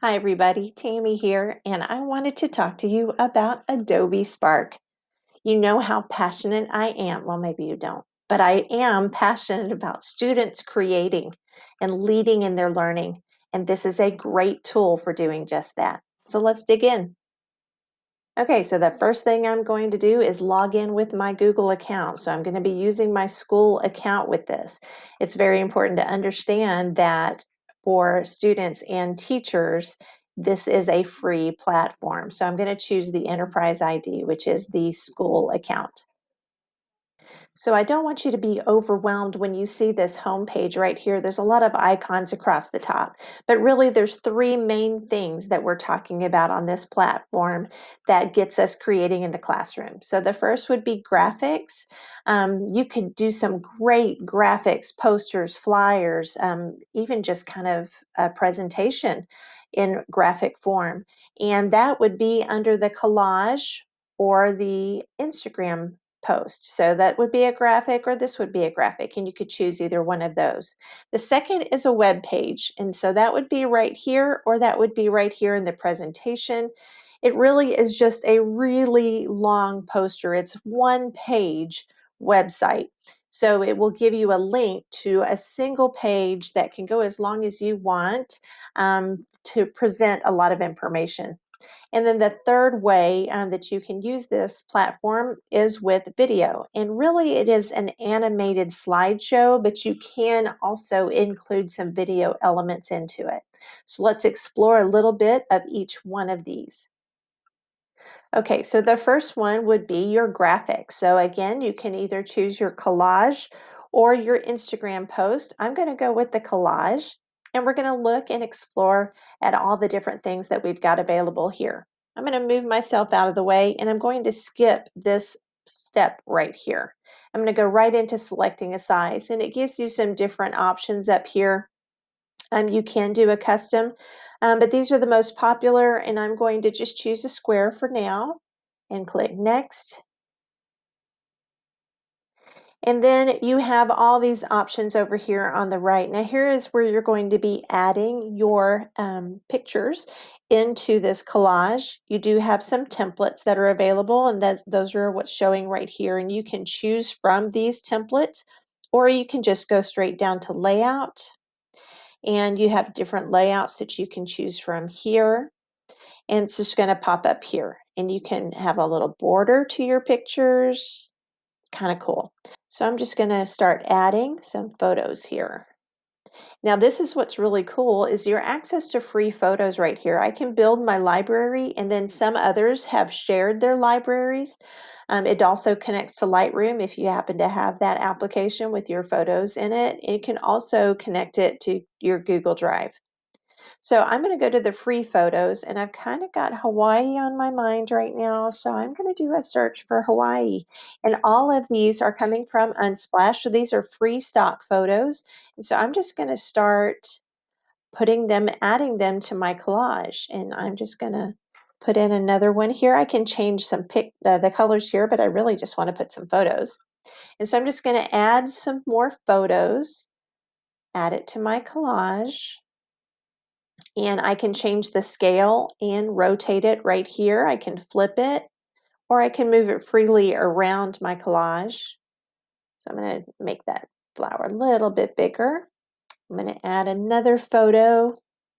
Hi everybody, Tammy here, and I wanted to talk to you about Adobe Spark. You know how passionate I am. Well, maybe you don't, but I am passionate about students creating and leading in their learning, and this is a great tool for doing just that. So let's dig in. Okay, so the first thing I'm going to do is log in with my Google account. So I'm going to be using my school account with this. It's very important to understand that for students and teachers, this is a free platform. So I'm going to choose the Enterprise ID, which is the school account. So I don't want you to be overwhelmed when you see this home page right here. There's a lot of icons across the top, but really there's three main things that we're talking about on this platform that gets us creating in the classroom. So the first would be graphics. You could do some great graphics, posters, flyers, even just kind of a presentation in graphic form. And that would be under the collage or the Instagram post. So that would be a graphic or this would be a graphic, and you could choose either one of those. The second is a web page, and so that would be right here or that would be right here in the presentation. It really is just a really long poster. It's one page website. So it will give you a link to a single page that can go as long as you want to present a lot of information. And then the third way that you can use this platform is with video. And really, it is an animated slideshow, but you can also include some video elements into it. So let's explore a little bit of each one of these. Okay, so the first one would be your graphics. So again, you can either choose your collage or your Instagram post. I'm going to go with the collage, and we're going to look and explore at all the different things that we've got available here. I'm going to move myself out of the way, and I'm going to skip this step right here. I'm going to go right into selecting a size, and it gives you some different options up here. You can do a custom, but these are the most popular, and I'm going to just choose a square for now and click next. And then you have all these options over here on the right. Now here is where you're going to be adding your pictures into this collage. You do have some templates that are available, and those are what's showing right here. And you can choose from these templates, or you can just go straight down to layout. And you have different layouts that you can choose from here. And it's just going to pop up here. And you can have a little border to your pictures. It's kind of cool. So I'm just going to start adding some photos here. Now this is what's really cool is your access to free photos right here. I can build my library, and then some others have shared their libraries. It also connects to Lightroom if you happen to have that application with your photos in it. It can also connect it to your Google Drive. So I'm going to go to the free photos, and I've kind of got Hawaii on my mind right now. So I'm going to do a search for Hawaii. And all of these are coming from Unsplash. So these are free stock photos. And so I'm just going to start putting them, adding them to my collage. And I'm just going to put in another one here. I can change some the colors here, but I really just want to put some photos. And so I'm just going to add some more photos, add it to my collage. And I can change the scale and rotate it right here. I can flip it, or I can move it freely around my collage. So I'm going to make that flower a little bit bigger. I'm going to add another photo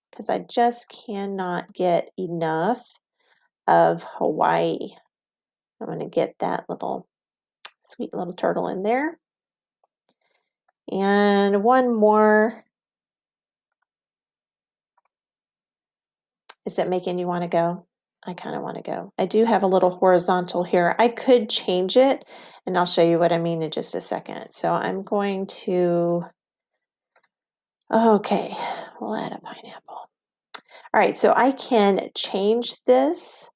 because I just cannot get enough of Hawaii. I'm going to get that little sweet little turtle in there. And one more. Is it making you want to go? I kind of want to go. I do have a little horizontal here. I could change it, and I'll show you what I mean in just a second. So I'm going to, okay, we'll add a pineapple. All right, so I can change this.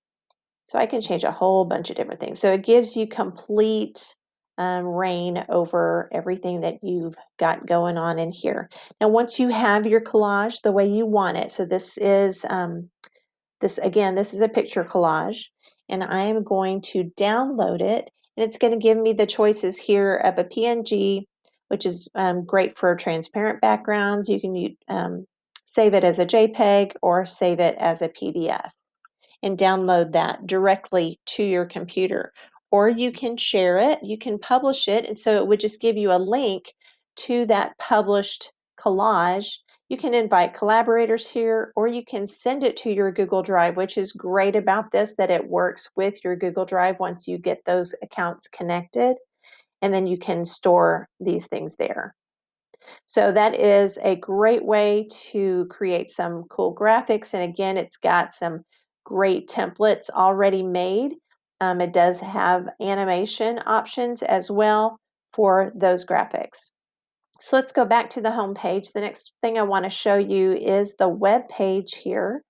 So I can change a whole bunch of different things. So it gives you complete reign over everything that you've got going on in here. Now, once you have your collage the way you want it, so this is this is a picture collage, and I am going to download it, and it's going to give me the choices here of a PNG, which is great for transparent backgrounds. You can save it as a JPEG or save it as a PDF and download that directly to your computer. Or you can share it, you can publish it, and so it would just give you a link to that published collage. You can invite collaborators here, or you can send it to your Google Drive, which is great about this, that it works with your Google Drive once you get those accounts connected, and then you can store these things there. So that is a great way to create some cool graphics. And again, it's got some great templates already made. It does have animation options as well for those graphics. So let's go back to the home page. The next thing I want to show you is the web page here.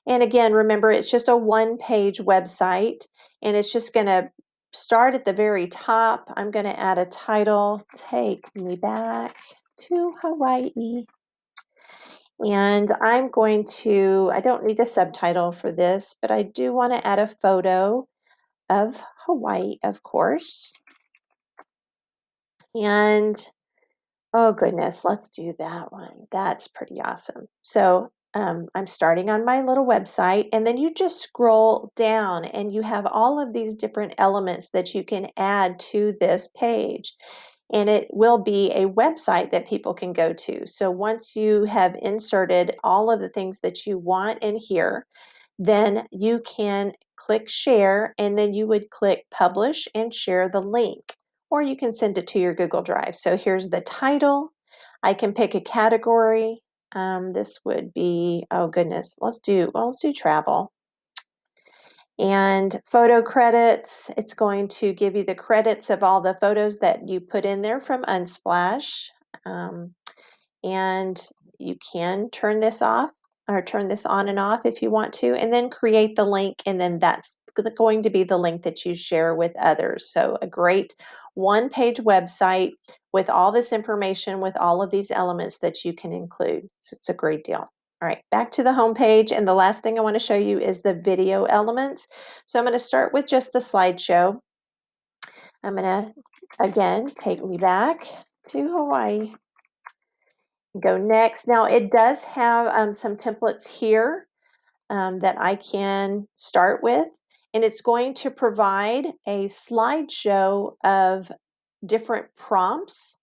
And again, remember, it's just a one-page website, and it's just going to start at the very top. I'm going to add a title, Take Me Back to Hawaii. And I'm going to, I don't need a subtitle for this, but I do want to add a photo of Hawaii, of course. And oh goodness, let's do that one. That's pretty awesome. So I'm starting on my little website, and then you just scroll down and you have all of these different elements that you can add to this page. And it will be a website that people can go to. So once you have inserted all of the things that you want in here, then you can click share, and then you would click publish and share the link, or you can send it to your Google Drive. So here's the title. I can pick a category. This would be, oh goodness, let's do travel. And photo credits, it's going to give you the credits of all the photos that you put in there from Unsplash. And you can turn this off or turn this on and off if you want to, and then create the link, and then that's going to be the link that you share with others. So a great one-page website with all this information, with all of these elements that you can include. So it's a great deal. All right, back to the home page, and the last thing I want to show you is the video elements. So I'm going to start with just the slideshow. I'm going to, again, take me back to Hawaii. Go next. Now it does have some templates here that I can start with, and it's going to provide a slideshow of different prompts.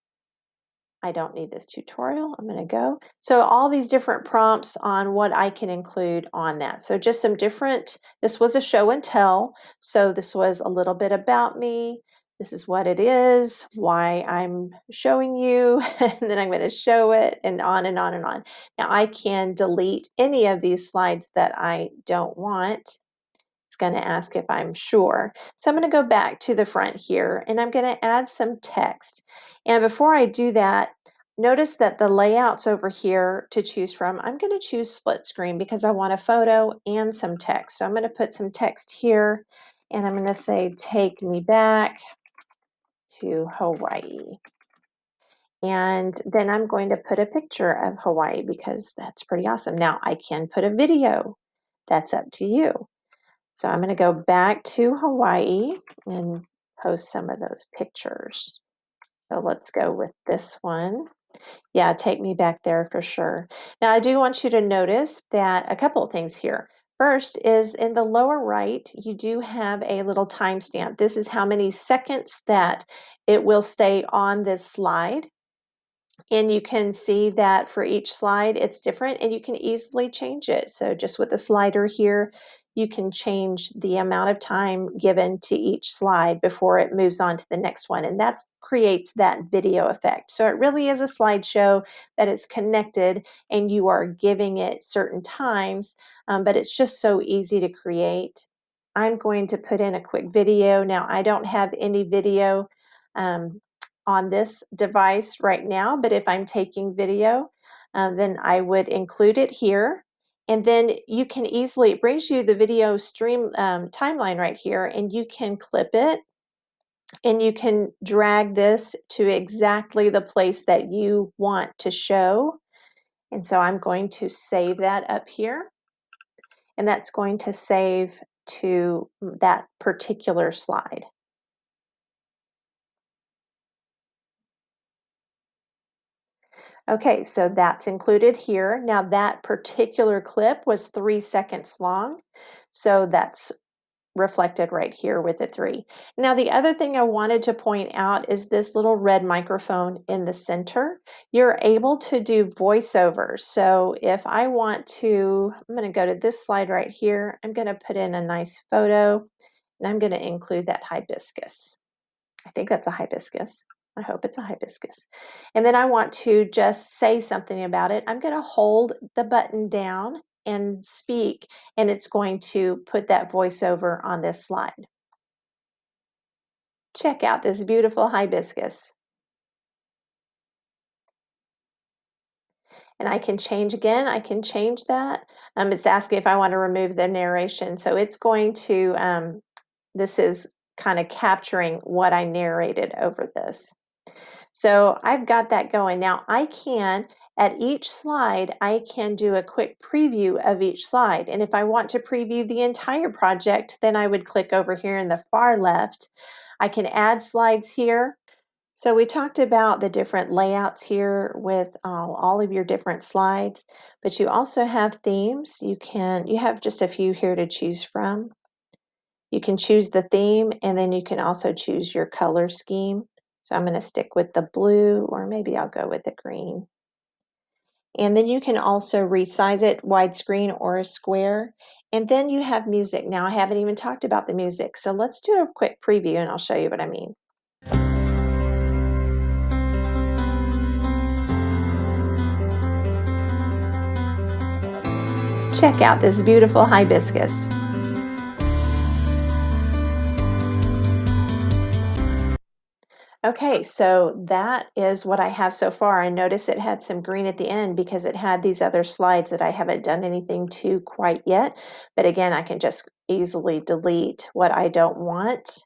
I don't need this tutorial. I'm going to go. So all these different prompts on what I can include on that. So just some different, this was a show and tell. So this was a little bit about me. This is what it is, why I'm showing you, and then I'm going to show it, and on and on and on. Now I can delete any of these slides that I don't want. It's going to ask if I'm sure. So I'm going to go back to the front here, and I'm going to add some text. And before I do that, notice that the layouts over here to choose from, I'm going to choose split screen because I want a photo and some text. So I'm going to put some text here, and I'm going to say, take me back to Hawaii. And then I'm going to put a picture of Hawaii because that's pretty awesome. Now I can put a video. That's up to you. So I'm going to go back to Hawaii and post some of those pictures. So let's go with this one. Yeah, take me back there for sure. Now I do want you to notice that a couple of things here. First is in the lower right, you do have a little timestamp. This is how many seconds that it will stay on this slide. And you can see that for each slide, it's different, and you can easily change it. So just with the slider here, you can change the amount of time given to each slide before it moves on to the next one. And that creates that video effect. So it really is a slideshow that is connected, and you are giving it certain times, but it's just so easy to create. I'm going to put in a quick video. Now, I don't have any video on this device right now, but if I'm taking video, then I would include it here. And then you can easily, it brings you the video stream timeline right here, and you can clip it, and you can drag this to exactly the place that you want to show. And so I'm going to save that up here, and that's going to save to that particular slide. Okay, so that's included here. Now that particular clip was 3 seconds long, so that's reflected right here with the 3. Now the other thing I wanted to point out is this little red microphone in the center. You're able to do voiceover. So if I want to, I'm going to go to this slide right here. I'm going to put in a nice photo and I'm going to include that hibiscus. I think that's a hibiscus. I hope it's a hibiscus. And then I want to just say something about it. I'm going to hold the button down and speak, and it's going to put that voiceover on this slide. Check out this beautiful hibiscus. And I can change again. I can change that. It's asking if I want to remove the narration. So it's going to, this is kind of capturing what I narrated over this. So I've got that going. Now I can, at each slide, I can do a quick preview of each slide. And if I want to preview the entire project, then I would click over here in the far left. I can add slides here. So we talked about the different layouts here with all of your different slides, but you also have themes. You have just a few here to choose from. You can choose the theme, and then you can also choose your color scheme. So I'm going to stick with the blue, or maybe I'll go with the green. And then you can also resize it widescreen or a square. And then you have music. Now I haven't even talked about the music. So let's do a quick preview and I'll show you what I mean. Check out this beautiful hibiscus. Okay, so that is what I have so far. I noticed it had some green at the end because it had these other slides that I haven't done anything to quite yet. But again, I can just easily delete what I don't want.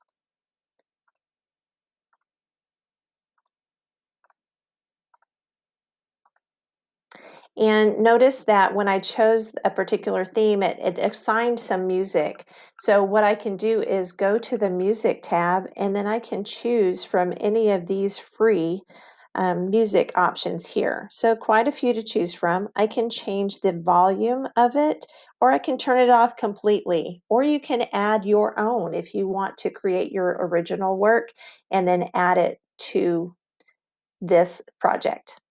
And notice that when I chose a particular theme, it assigned some music. So what I can do is go to the music tab, and then I can choose from any of these free music options here. So quite a few to choose from. I can change the volume of it, or I can turn it off completely, or you can add your own if you want to create your original work and then add it to this project.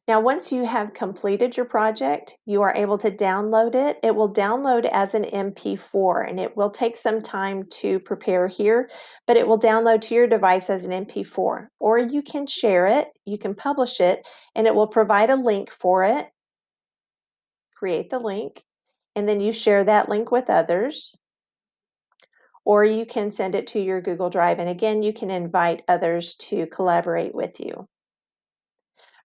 Now, once you have completed your project, you are able to download it. It will download as an MP4, and it will take some time to prepare here, but it will download to your device as an MP4. Or you can share it, you can publish it, and it will provide a link for it. Create the link, and then you share that link with others. Or you can send it to your Google Drive, and again, you can invite others to collaborate with you.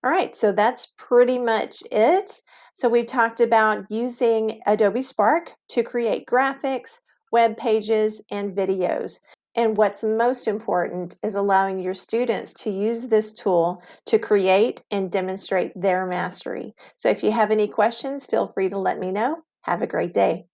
All right, so that's pretty much it. So we've talked about using Adobe Spark to create graphics, web pages, and videos. And what's most important is allowing your students to use this tool to create and demonstrate their mastery. So if you have any questions, feel free to let me know. Have a great day.